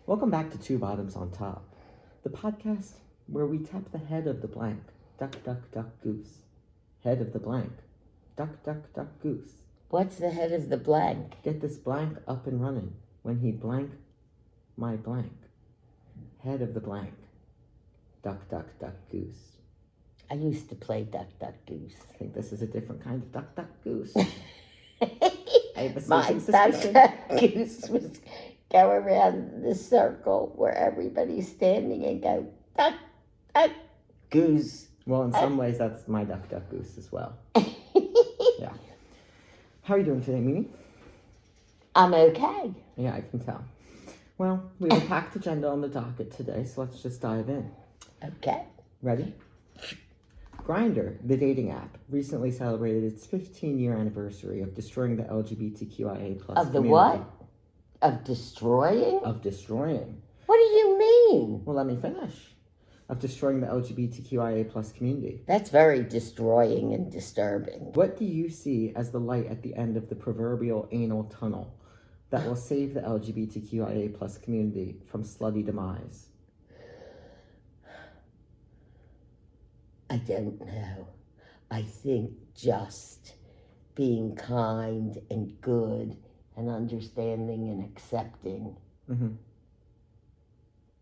Welcome back to Two Bottoms on Top, the podcast where we tap the head of the blank. Duck, duck, duck, goose. Head of the blank. Duck, duck, duck, goose. What's the head of the blank? Get this blank up and running. When he blank, my blank. Head of the blank. Duck, duck, duck, goose. I used to play duck, duck, goose. I think this is a different kind of duck, duck, goose. My duck, duck, goose was go around the circle where everybody's standing and go, duck, duck, goose. Well, in some ways, that's my duck, duck, goose as well. Yeah. How are you doing today, Mimi? I'm okay. Yeah, I can tell. Well, we have a packed agenda on the docket today, so let's just dive in. Okay. Ready? Grindr, the dating app, recently celebrated its 15-year anniversary of destroying the lgbtqia plus Of the community. what? Of destroying? Of destroying. What do you mean? Well, let me finish. Of destroying the lgbtqia plus community. That's very destroying and disturbing. What do you see as the light at the end of the proverbial anal tunnel that will save the lgbtqia plus community from slutty demise? I don't know. I think just being kind and good and understanding and accepting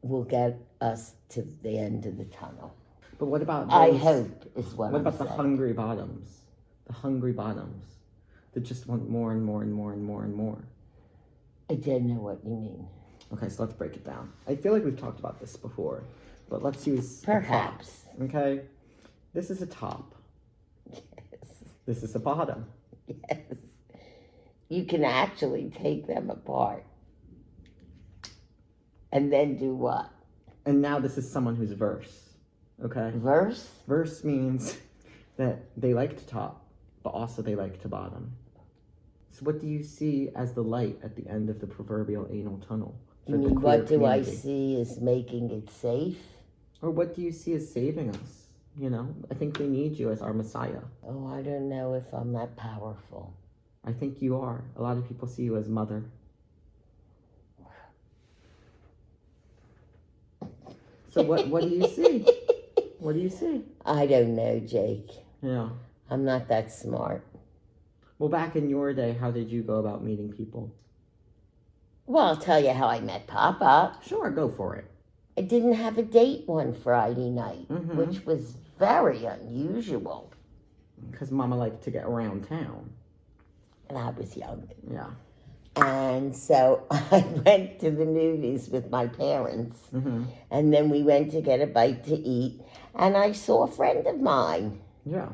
will get us to the end of the tunnel. But what about I those, hope is what What I'm about the saying. hungry bottoms? The hungry bottoms that just want more and more and more and more and more. I don't know what you mean. Okay, so let's break it down. I feel like we've talked about this before, but let's use Perhaps. a top, okay? This is a top. Yes. This is a bottom. Yes. You can actually take them apart. And then do what? And now this is someone who's verse, okay? Verse? Verse means that they like to top, but also they like to bottom. So what do you see as the light at the end of the proverbial anal tunnel? You mean, what do I see as making it safe? Or what do you see as saving us? You know, I think we need you as our Messiah. Oh, I don't know if I'm that powerful. I think you are. A lot of people see you as mother. So what do you see? What do you see? I don't know, Jake. Yeah. I'm not that smart. Well, back in your day, how did you go about meeting people? Well, I'll tell you how I met Papa. Sure, go for it. I didn't have a date one Friday night, which was very unusual. Because Mama liked to get around town. And I was young. Yeah. And so I went to the movies with my parents. And then we went to get a bite to eat. And I saw a friend of mine. Yeah.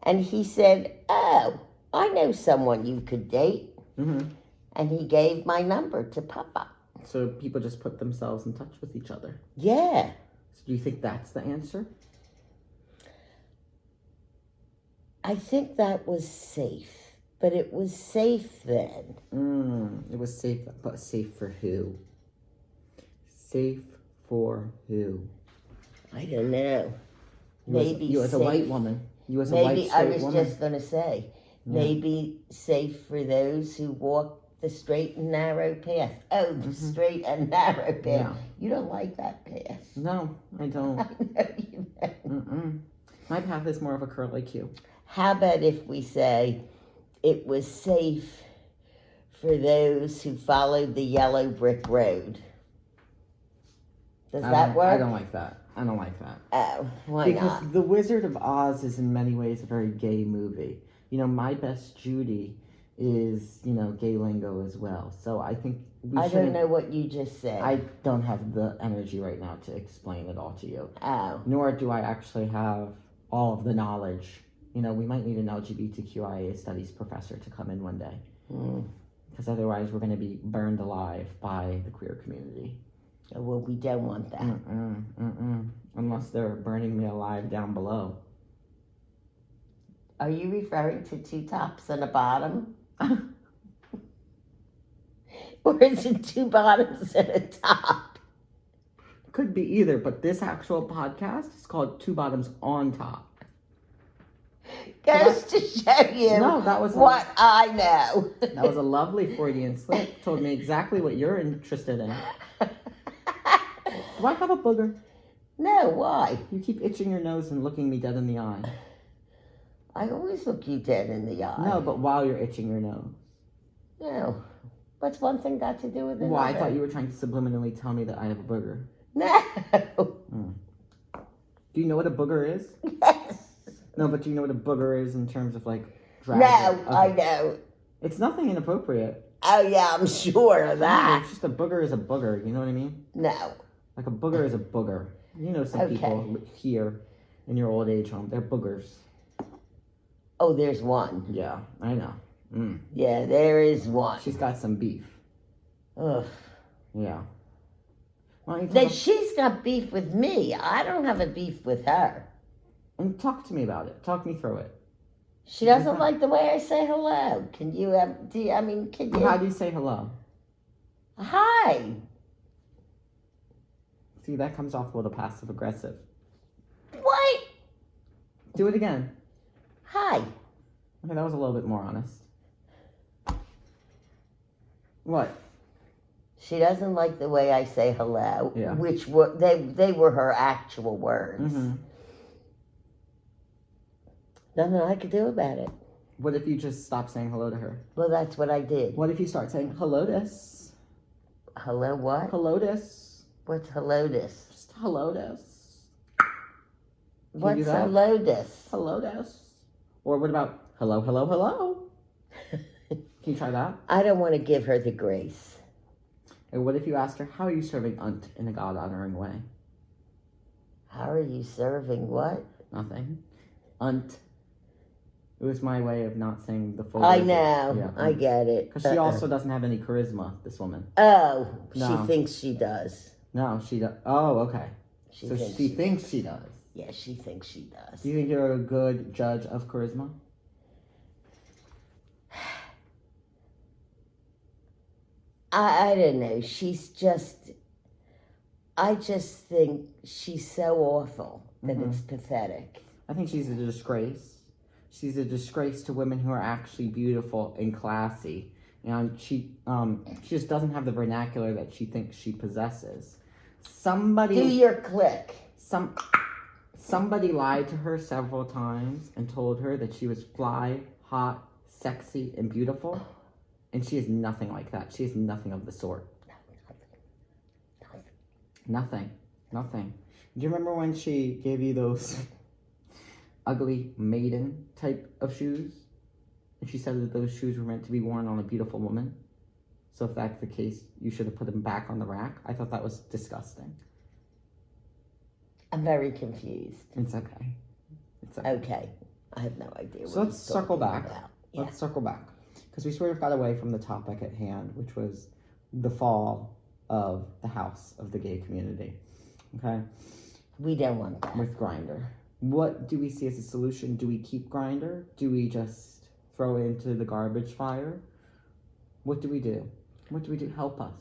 And he said, oh, I know someone you could date. And he gave my number to Papa. So people just put themselves in touch with each other. Yeah. So do you think that's the answer? I think that was safe. But it was safe then. It was safe, but safe for who? Safe for who? I don't know. Maybe you as a safe. white woman. You as a Maybe white straight I was woman. just going to say, maybe safe for those who walk the straight and narrow path. Oh, the straight and narrow path. Yeah. You don't like that path. No, I don't. I know you don't. My path is more of a curly Q. How about if we say it was safe for those who followed the yellow brick road? Does that work? I don't like that. I don't like that. Oh, why Because not? The Wizard of Oz is in many ways a very gay movie. You know, My Best Judy is, you know, gay lingo as well. So I think I don't know what you just said. I don't have the energy right now to explain it all to you. Oh. Nor do I actually have all of the knowledge. You know, we might need an LGBTQIA studies professor to come in one day. Because otherwise we're going to be burned alive by the queer community. Well, we don't want that. Unless they're burning me alive down below. Are you referring to two tops and a bottom? Or is it two bottoms and a top? Could be either, but this actual podcast is called Two Bottoms on Top. Goes to show you what I know. That was a lovely Freudian slip. Told me exactly what you're interested in. Do I have a booger? No, why? You keep itching your nose and looking me dead in the eye. I always look you dead in the eye. No, but while you're itching your nose. No. What's one thing got to do with another? Well, I thought you were trying to subliminally tell me that I have a booger. No. Do you know what a booger is? Yes. No, but do you know what a booger is in terms of like drag? No, Okay. I know. It's nothing inappropriate. Oh, yeah, I'm sure of No, that. it's just a booger is a booger. You know what I mean? No. Like a booger is a booger. You know some people here in your old age home. They're boogers. Oh, there's one. Yeah, I know. Yeah, there is one. She's got some beef. Ugh. Yeah. Why don't you Then talk, she's got beef with me. I don't have a beef with her. and talk to me about it. Talk me through it. She doesn't like the way I say hello. Can you, can you? How do you say hello? Hi. See, that comes off a little passive aggressive. What? Do it again. Hi. Okay, that was a little bit more honest. What? She doesn't like the way I say hello, Yeah. which were they were her actual words. Mm-hmm. Nothing I could do about it. What if you just stop saying hello to her? Well, that's what I did. What if you start saying hello-dis? Hello what? Hello-dis. What's hello-dis? Just hello-dis. What's do that? hello-dis? Hello-dis. Or what about hello, hello, hello? Can you try that? I don't want to give her the grace. And what if you asked her, how are you serving unt in a God-honoring way? How are you serving what? Nothing. Unt. It was my way of not saying the full I word. know. Yeah. I get it. Because she also doesn't have any charisma, this woman. Oh, No. she thinks she does. No, she does. Oh, okay. She So thinks she thinks she does. Yeah, she thinks she does. Do you think you're a good judge of charisma? I don't know. I just think she's so awful that it's pathetic. I think she's a disgrace. She's a disgrace to women who are actually beautiful and classy. And she just doesn't have the vernacular that she thinks she possesses. Do your click. Somebody lied to her several times and told her that she was fly, hot, sexy, and beautiful. And she is nothing like that. She is nothing of the sort. Nothing. Do you remember when she gave you those ugly maiden type of shoes? And she said that those shoes were meant to be worn on a beautiful woman. So if that's the case, you should have put them back on the rack. I thought that was disgusting. I'm very confused. It's okay. Okay. I have no idea what So let's circle back. Yeah. Let's circle back. Because we sort of got away from the topic at hand, which was the fall of the house of the gay community. Okay? We don't want that. With Grindr. What do we see as a solution? Do we keep Grindr? Do we just throw it into the garbage fire? What do we do? What do we do? Help us.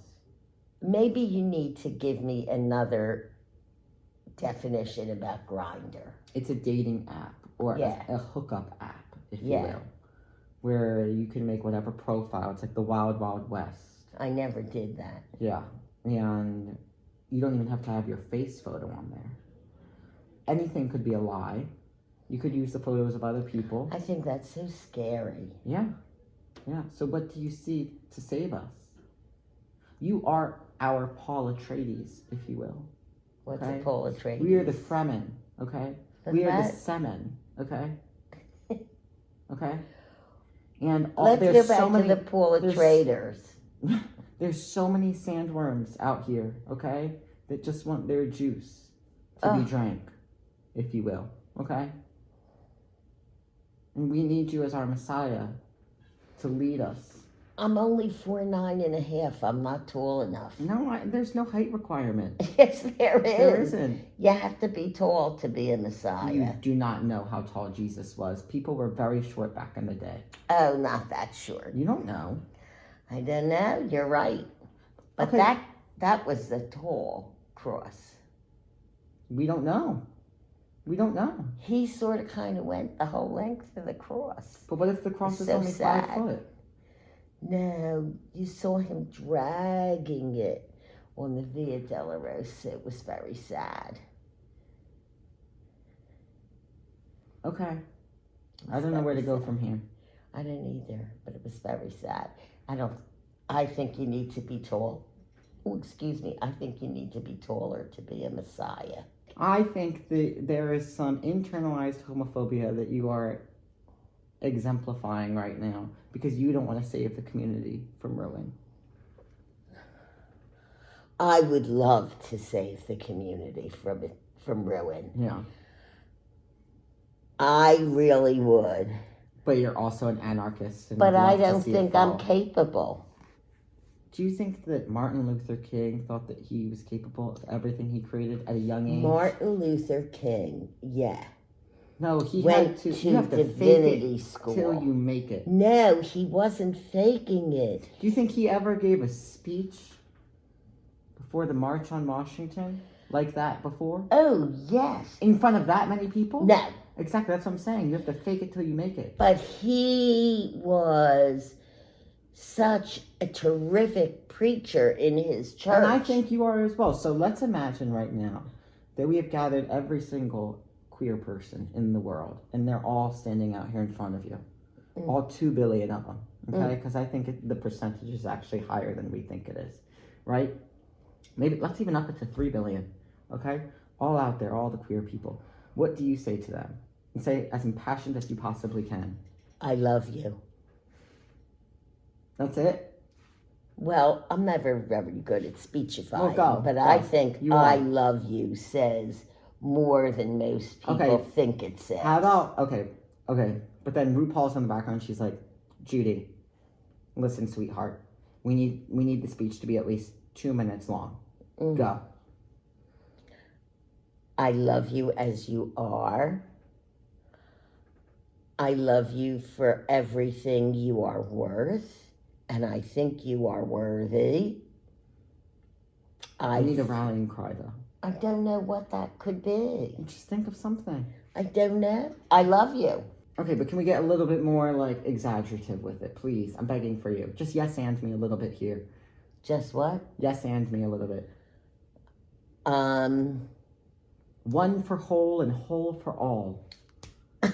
Maybe you need to give me another definition about Grindr. It's a dating app or a hookup app, if you will, where you can make whatever profile. It's like the Wild Wild West. I never did that. Yeah, and you don't even have to have your face photo on there. Anything could be a lie. You could use the photos of other people. I think that's so scary. Yeah. So what do you see to save us? You are our Paul Atreides, if you will. What's a Paul Atreides? We are the Fremen, okay? We are the Semen, okay? Okay? And let's go back to the Paul Atreides. There's so many sandworms out here, okay? That just want their juice to be drank, if you will, okay? And we need you as our Messiah to lead us. I'm only 4'9.5". I'm not tall enough. No, there's no height requirement. Yes, there is. There isn't. You have to be tall to be a Messiah. You do not know how tall Jesus was. People were very short back in the day. Oh, not that short. You don't know. I don't know. You're right. But that was the tall cross. We don't know. He sort of kind of went the whole length of the cross. But what if the cross is so only sad. 5 foot? No, you saw him dragging it on the Via Dolorosa. It was very sad. Okay. I don't know where to go from here. I don't either, but it was very sad. I think you need to be tall. Oh, excuse me. I think you need to be taller to be a messiah. I think that there is some internalized homophobia that you are exemplifying right now because you don't want to save the community from ruin. I would love to save the community from ruin. Yeah. I really would. But you're also an anarchist. But I don't think I'm capable. Do you think that Martin Luther King thought that he was capable of everything he created at a young age? Martin Luther King, yeah. No, he went to you have divinity to school till you make it. No, he wasn't faking it. Do you think he ever gave a speech before the March on Washington like that before? Oh, yes. In front of that many people? No. Exactly, that's what I'm saying. You have to fake it till you make it. But he was such a terrific preacher in his church. And I think you are as well. So let's imagine right now that we have gathered every single queer person in the world, and they're all standing out here in front of you. All 2 billion of them, okay? Because I think the percentage is actually higher than we think it is, right? Maybe let's even up it to 3 billion, okay? All out there, all the queer people. What do you say to them? And say as impassioned as you possibly can. I love you. That's it? Well, I'm never very good at speechifying, but go. I think I love you says more than most people think it says. How about, okay, but then RuPaul's in the background, she's like, Judy, listen, sweetheart, we need the speech to be at least 2 minutes long. Go. I love you as you are. I love you for everything you are worth, and I think you are worthy. I need a rallying cry, though. I don't know what that could be. Just think of something. I don't know. I love you. Okay, but can we get a little bit more, like, exaggerative with it, please? I'm begging for you. Just yes and me a little bit here. Just what? Yes and me a little bit. One for whole and whole for all.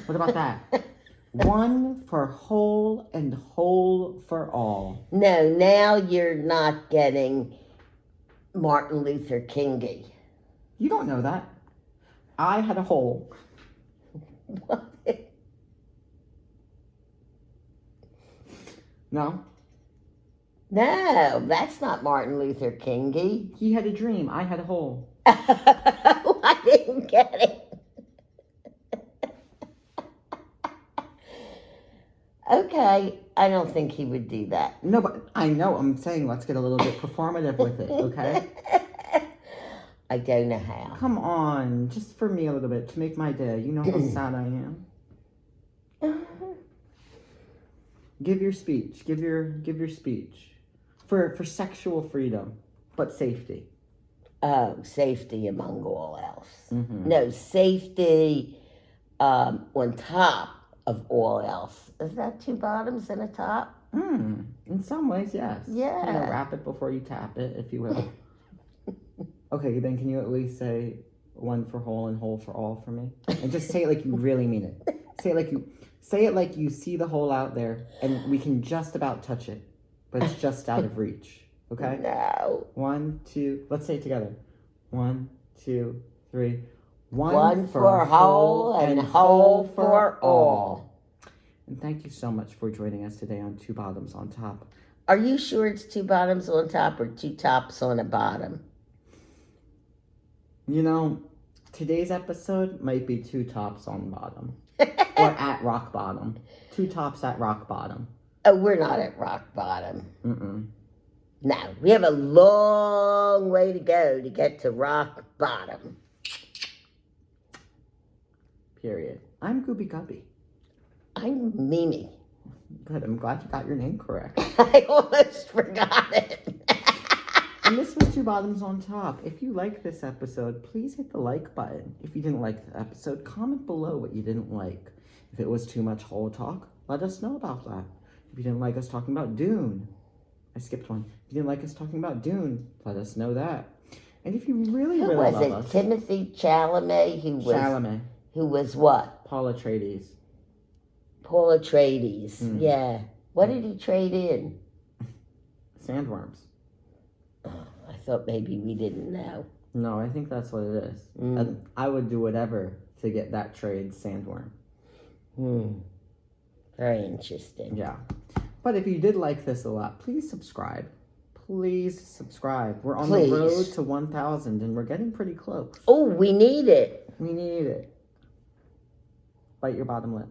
What about that? One for whole and whole for all. No, now you're not getting Martin Luther Kingy. You don't know that. I had a hole. What? No? No, that's not Martin Luther Kingy. He had a dream. I had a hole. I didn't get it. Okay, I don't think he would do that. No, but I know. I'm saying let's get a little bit performative with it, okay? I don't know how. Come on, just for me a little bit to make my day. You know how sad I am. Give your speech. Give your speech for sexual freedom, but safety. Oh, safety among all else. No, safety on top of all else. Is that 2 bottoms and a top? In some ways, yes. Yeah. You know, wrap it before you tap it, if you will. Okay, then can you at least say one for whole and whole for all for me? And just say it like you really mean it. Say it like you see the hole out there and we can just about touch it, but it's just out of reach. Okay? No. 1, 2, let's say it together. 1, 2, 3. One for whole and whole for all. And thank you so much for joining us today on 2 Bottoms on Top. Are you sure it's 2 bottoms on top or 2 tops on a bottom? You know, today's episode might be 2 tops on bottom. Or at rock bottom. 2 tops at rock bottom. Oh, we're not at rock bottom. Mm-mm. No, we have a long way to go to get to rock bottom. Period. I'm Goobigubbi. I'm Mimi. Good, I'm glad you got your name correct. I almost forgot it. And this was 2 Bottoms on Top. If you like this episode, please hit the like button. If you didn't like the episode, comment below what you didn't like. If it was too much whole talk, let us know about that. If you didn't like us talking about Dune, I skipped one. If you didn't like us talking about Dune, let us know that. And if you really, Who really was love it? us... Timothy Chalamet? Chalamet. Who was what? Paul Atreides. Paul Atreides. Yeah. What did he trade in? Sandworms. Oh, I thought maybe we didn't know. No, I think that's what it is. And I would do whatever to get that trade sandworm. Very interesting. Yeah. But if you did like this a lot, please subscribe. Please subscribe. We're on the road to 1,000 and we're getting pretty close. Oh, we need it. We need it. Bite your bottom lip.